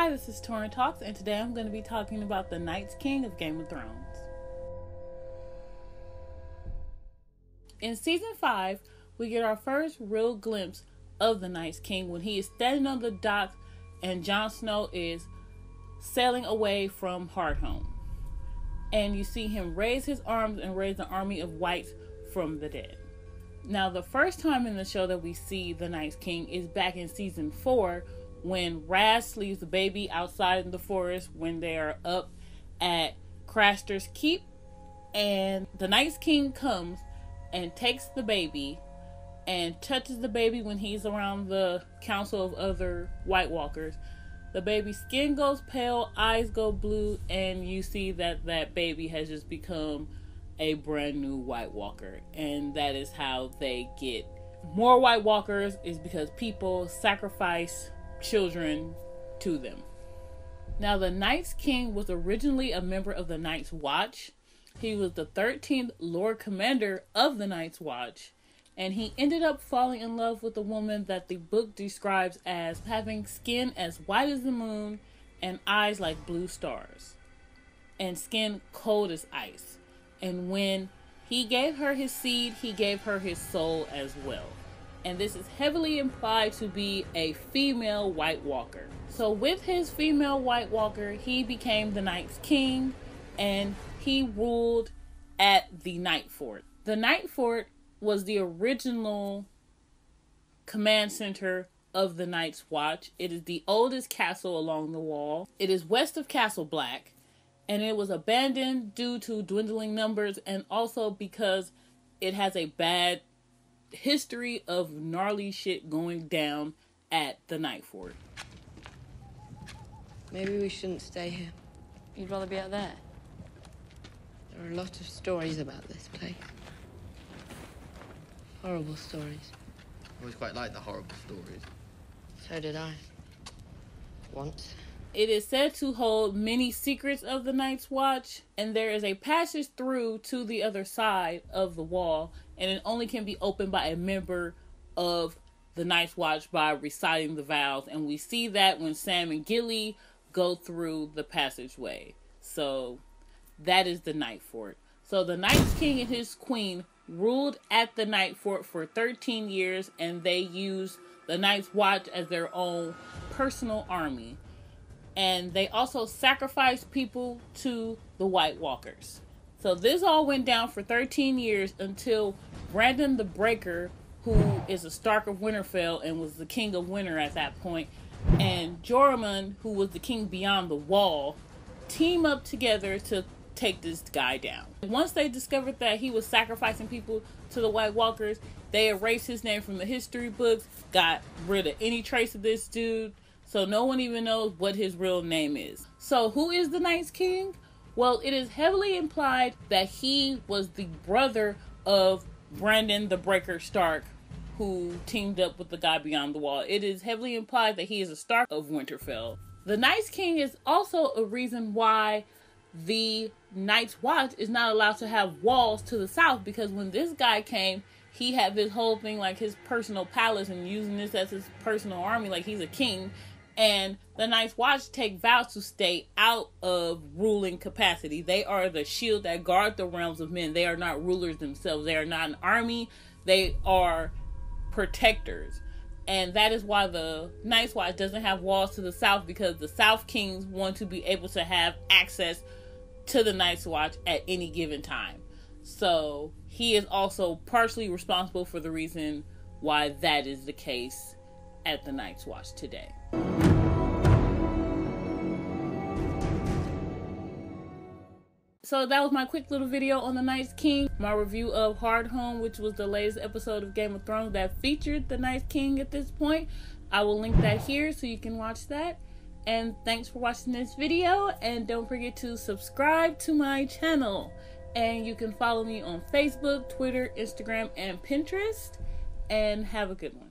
Hi, this is Torin Talks, and today I'm going to be talking about the Night's King of Game of Thrones. In Season 5, we get our first real glimpse of the Night's King when he is standing on the dock and Jon Snow is sailing away from Hardhome. And you see him raise his arms and raise an army of whites from the dead. Now, the first time in the show that we see the Night's King is back in Season 4, when Raz leaves the baby outside in the forest when they are up at Craster's Keep, and the Night's King comes and takes the baby and touches the baby when he's around the council of other White Walkers. The baby's skin goes pale, eyes go blue, and you see that that baby has just become a brand new White Walker. And that is how they get more White Walkers, is because people sacrifice children to them. Now, the Night's King was originally a member of the Night's Watch. He was the 13th Lord Commander of the Night's Watch, and he ended up falling in love with a woman that the book describes as having skin as white as the moon and eyes like blue stars and skin cold as ice. And when he gave her his seed, he gave her his soul as well. And this is heavily implied to be a female White Walker. So with his female White Walker, he became the Night's King, and he ruled at the Night Fort. The Night Fort was the original command center of the Night's Watch. It is the oldest castle along the wall. It is west of Castle Black, and it was abandoned due to dwindling numbers and also because it has a bad history of gnarly shit going down at the Night Fort. Maybe we shouldn't stay here. You'd rather be out there? There are a lot of stories about this place. Horrible stories. I always quite like the horrible stories. So did I. Once. It is said to hold many secrets of the Night's Watch, and there is a passage through to the other side of the wall, and it only can be opened by a member of the Night's Watch by reciting the vows, and we see that when Sam and Gilly go through the passageway. So that is the Night Fort. So the Night's King and his queen ruled at the Night Fort for 13 years, and they used the Night's Watch as their own personal army. And they also sacrificed people to the White Walkers. So this all went down for 13 years until Brandon the Breaker, who is a Stark of Winterfell and was the king of winter at that point, and Joramun, who was the king beyond the wall, team up together to take this guy down. Once they discovered that he was sacrificing people to the White Walkers, they erased his name from the history books, got rid of any trace of this dude, so no one even knows what his real name is. So who is the Night's King? Well, it is heavily implied that he was the brother of Brandon the Breaker Stark, who teamed up with the guy beyond the wall. It is heavily implied that he is a Stark of Winterfell. The Night's King is also a reason why the Night's Watch is not allowed to have walls to the south, because when this guy came, he had this whole thing like his personal palace and using this as his personal army like he's a king. And the Night's Watch take vows to stay out of ruling capacity. They are the shield that guard the realms of men. They are not rulers themselves. They are not an army. They are protectors. And that is why the Night's Watch doesn't have walls to the south, because the South Kings want to be able to have access to the Night's Watch at any given time. So he is also partially responsible for the reason why that is the case at the Night's Watch today. So that was my quick little video on the Night's King, my review of Hardhome, which was the latest episode of Game of Thrones that featured the Night's King at this point. I will link that here so you can watch that. And thanks for watching this video, and don't forget to subscribe to my channel. And you can follow me on Facebook, Twitter, Instagram, and Pinterest. And have a good one.